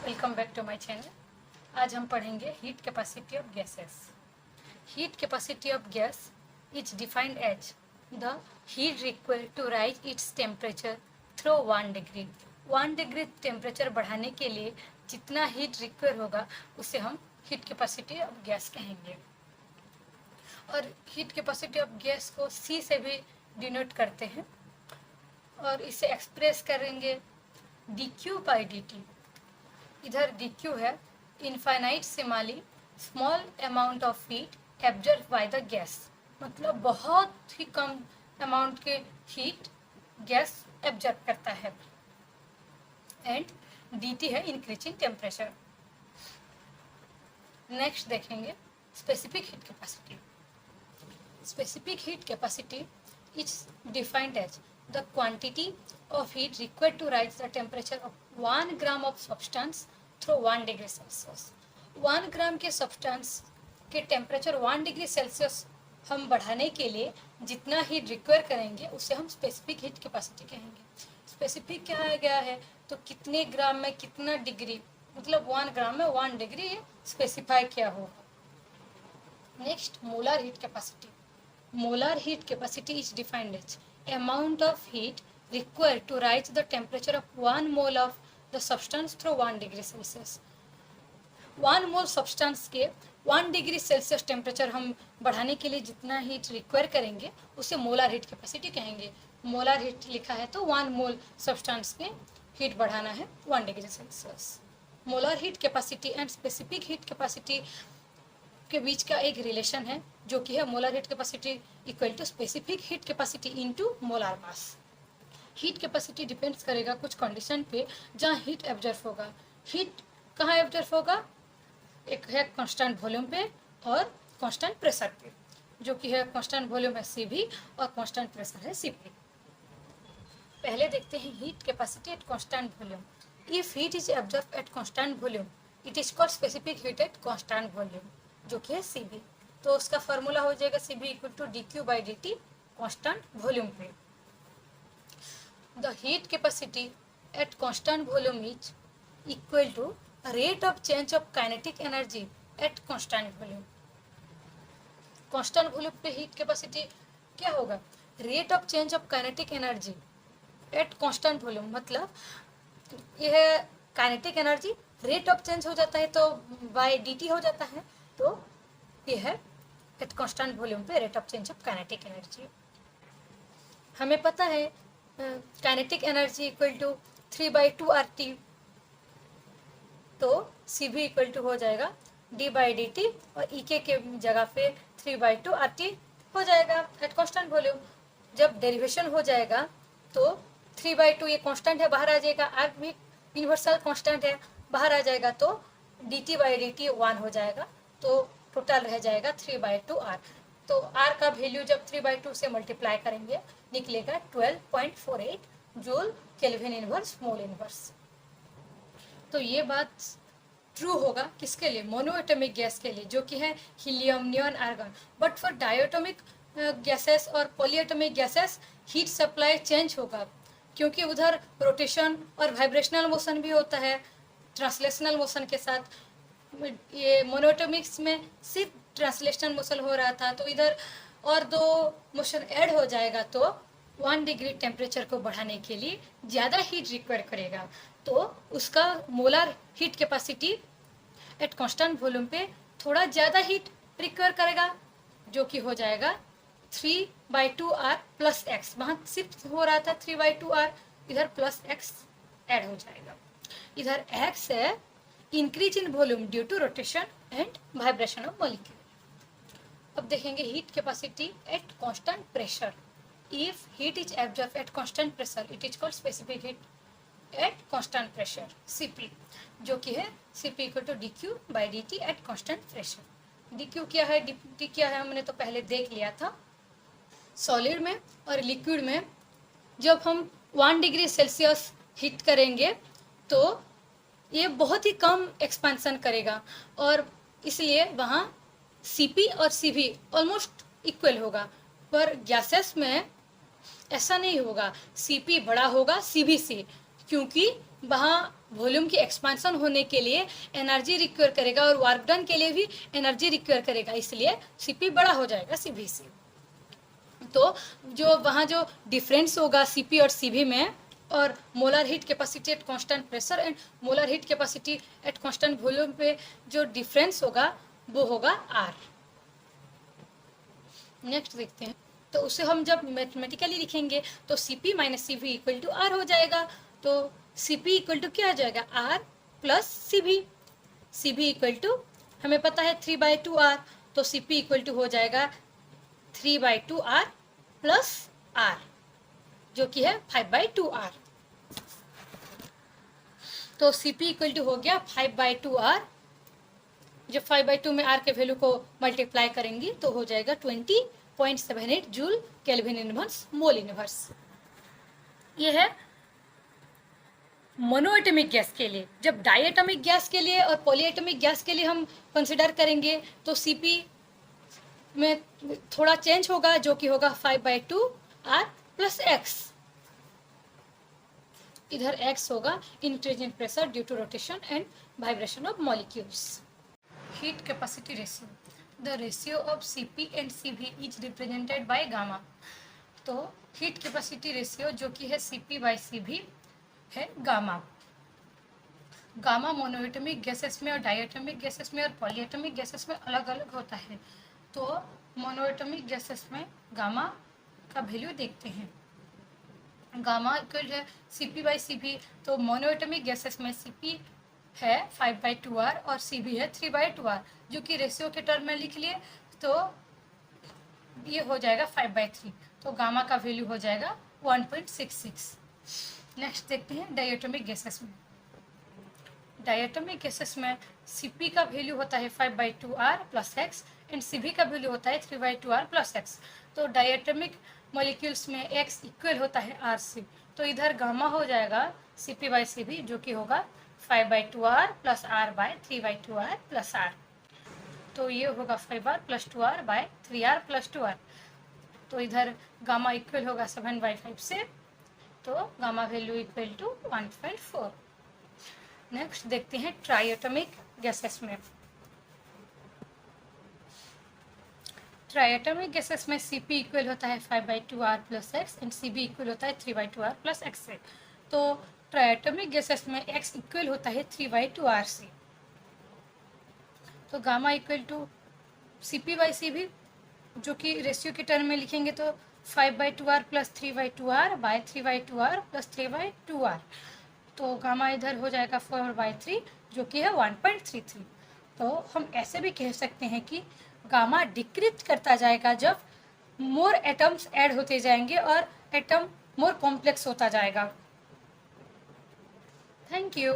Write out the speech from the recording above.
Welcome back to my channel. आज हम पढ़ेंगे heat capacity of gases. Heat capacity of gas is defined as the heat required to raise its temperature through 1 degree. 1 degree temperature बढ़ाने के लिए जितना heat require होगा उसे हम हीट कैपेसिटी ऑफ गैस कहेंगे। और हीट कैपेसिटी ऑफ गैस को C से भी डिनोट करते हैं और इसे एक्सप्रेस करेंगे dQ/dt। इधर dQ है infinitesimally small amount of heat absorb by the gas, मतलब बहुत ही कम अमाउंट के हीट गैस एब्जॉर्ब करता है। एंड dt है इंक्रीजिंग टेम्परेचर। नेक्स्ट देखेंगे specific heat capacity. Specific heat capacity is defined as the quantity of heat required to rise the temperature of 1 gram of substance through 1 degree Celsius। 1 ग्राम के substance के temperature 1 degree Celsius हम बढ़ाने के लिए जितना heat require करेंगे उसे हम स्पेसिफिक हीट कैपेसिटी कहेंगे। स्पेसिफिक क्या गया है तो कितने ग्राम में कितना डिग्री, मतलब 1 ग्राम में 1 डिग्री स्पेसिफाई किया होगा। Next molar heat capacity. Molar heat capacity is defined as amount of heat required to rise the temperature of 1 mole of the substance through 1 degree Celsius। 1 mole substance के 1 degree Celsius temperature हम बढ़ाने के लिए जितना heat require करेंगे उसे molar heat capacity कहेंगे। Molar heat लिखा है तो 1 मोल सब्सटेंस के हीट बढ़ाना है 1 degree Celsius. Molar heat capacity and specific heat capacity के बीच का एक रिलेशन है जो कि है molar heat capacity equal to specific heat capacity into molar mass. Heat capacity depends करेगा कुछ कंडीशन पे जहाँ हीट एब्जॉर्ब होगा। हीट कहाँ एब्जॉर्ब होगा, एक है कांस्टेंट वॉल्यूम पे और कांस्टेंट प्रेशर पे, जो कि है कांस्टेंट वॉल्यूम है Cv और कांस्टेंट प्रेशर है Cp। पहले देखते हैं heat capacity at constant volume. If heat is absorb at constant volume it is called specific heat at constant volume, जो कि है Cv। तो उसका फॉर्मूला हो जाएगा Cv equal to dQ/dt constant volume पे। The heat capacity at constant volume is equal to rate of change of kinetic energy at constant volume. Constant volume पे heat capacity क्या होगा, rate of change of kinetic energy at constant volume, मतलब यह kinetic energy rate of change हो जाता है तो bye dt हो जाता है, तो यह है एट कांस्टेंट वॉल्यूम पे rate of change of kinetic energy. हमें पता है kinetic energy equal to 3/2 RT, तो Cv इक्वल टू हो जाएगा d/dt और ek के जगह पे 3/2 RT हो जाएगा एट कांस्टेंट वॉल्यूम। जब डेरिवेशन हो जाएगा तो 3/2 ये कांस्टेंट है बाहर आ जाएगा, r भी यूनिवर्सल कांस्टेंट है बाहर आ जाएगा, तो dt/dt 1 हो जाएगा, तो टोटल रह जाएगा 3/2 R। तो R का वैल्यू जब 3/2 से मल्टीप्लाई करेंगे निकलेगा 12.48 joule kelvin inverse mole inverse. तो ये बात ट्रू होगा किसके लिए, मोनोएटॉमिक गैस के लिए, जो कि है helium, neon, argon. But for diatomic gases और polyatomic gases heat supply change होगा, क्योंकि उधर रोटेशन और वाइब्रेशनल मोशन भी होता है ट्रांसलेशनल मोशन के साथ। ये मोनोएटॉमिक्स में सिर्फ ट्रांसलेशनल मोशन हो रहा था, तो इधर और 2 मोशन ऐड हो जाएगा तो 1 डिग्री टेम्परेचर को बढ़ाने के लिए ज़्यादा हीट रिक्वायर करेगा, तो उसका molar heat capacity at constant volume पे थोड़ा ज़्यादा हीट रिक्वायर करेगा, जो कि हो जाएगा 3/2 R प्लस x। वहाँ सिर्फ हो रहा था 3/2 R, इधर प्लस x ऐड हो जाएगा। इधर x है increase in volume due to rotation and vibration of molecule. अब देखेंगे heat capacity at constant pressure. If heat is absorb at constant pressure it is called specific heat at constant pressure Cp, जो कि है Cp equal to dQ/dt at constant pressure. dQ क्या है, dt क्या है, हमने तो पहले देख लिया था। सॉलिड में और लिक्विड में जब हम 1 डिग्री सेल्सियस हीट करेंगे तो ये बहुत ही कम एक्सपेंशन करेगा और इसलिए वहाँ Cp और Cv ऑलमोस्ट इक्वल होगा। पर गैसेस में ऐसा नहीं होगा, Cp बड़ा होगा Cv से, क्योंकि वहाँ वॉल्यूम की एक्सपांसन होने के लिए एनर्जी रिक्वायर करेगा और वर्क डन के लिए भी एनर्जी रिक्वायर करेगा, इसलिए Cp बड़ा हो जाएगा Cv से। तो जो वहाँ जो डिफरेंस होगा Cp और Cv में, और molar heat capacity at constant pressure and molar heat capacity at constant volume पे जो डिफरेंस होगा वो होगा R। नेक्स्ट देखते हैं, तो उसे हम जब मैथमेटिकली लिखेंगे तो Cp minus Cv equal to R हो जाएगा। तो Cp इक्वल टू क्या आ जाएगा, R plus Cv। Cv equal to हमें पता है 3/2R, तो Cp इक्वल टू हो जाएगा 3/2R प्लस R, जो कि है 5/2R। तो Cp इक्वल टू हो गया 5/2R। जब 5/2 में R के वैल्यू को मल्टीप्लाई करेंगे तो हो जाएगा 20.78 joule kelvin inverse mole inverse. ये है मोनोएटॉमिक गैस के लिए। जब डाइएटॉमिक गैस के लिए और पॉलीएटॉमिक गैस के लिए हम कंसिडर करेंगे तो Cp में थोड़ा चेंज होगा, जो कि होगा 5/2R प्लस X। इधर X होगा increase in pressure due to rotation and vibration of molecules. Heat capacity ratio, the ratio of Cp and Cv is represented by gamma. तो हीट कैपेसिटी रेशियो जो कि है Cp/Cv है gamma. Gamma monoatomic gases में और diatomic gases में और polyatomic gases में अलग अलग होता है। तो मोनोएटॉमिक गैसेस में गामा का वैल्यू देखते हैं। गामा इक्वल है Cp/Cv। तो मोनोएटॉमिक गैसेस में Cp है 5/2R और Cv है 3/2R, जो कि रेशियो के टर्म में लिख लिए तो ये हो जाएगा 5/3। तो गामा का वैल्यू हो जाएगा 1.66। नेक्स्ट देखते हैं डाइएटॉमिक गैसेस में। डाइएटॉमिक गैसेस में Cp का वैल्यू होता है 5/2R plus X and Cv का वैल्यू होता है 3/2R प्लस X। तो डाइएटॉमिक मॉलिक्यूल्स में X इक्वल होता है R से, तो इधर गामा हो जाएगा Cp/Cv, जो कि होगा 5/2R plus R/3/2R plus R। तो ये होगा 5R plus 2R bye 3R plus 2R। तो इधर गामा इक्वल होगा 7/5 से, तो gamma value equal to 1.4। Next देखते हैं ट्राइएटॉमिक गैसेस में। ट्राइएटॉमिक गैसेस में Cp इक्वल होता है 5/2R plus X and Cv equal होता है 3/2R प्लस X से। तो ट्राइएटॉमिक गैसेस में X इक्वल होता है 3/2R से। तो गामा इक्वल टू Cp/Cv, जो कि रेशियो के टर्म में लिखेंगे तो 5/2R plus 3/2R bye 3/2R plus 3/2R। तो गामा इधर हो जाएगा 4/3, जो कि है 1.33। तो हम ऐसे भी कह सकते हैं कि गामा डिक्रीज करता जाएगा जब मोर एटम्स ऐड होते जाएंगे और एटम मोर कॉम्प्लेक्स होता जाएगा। Thank you.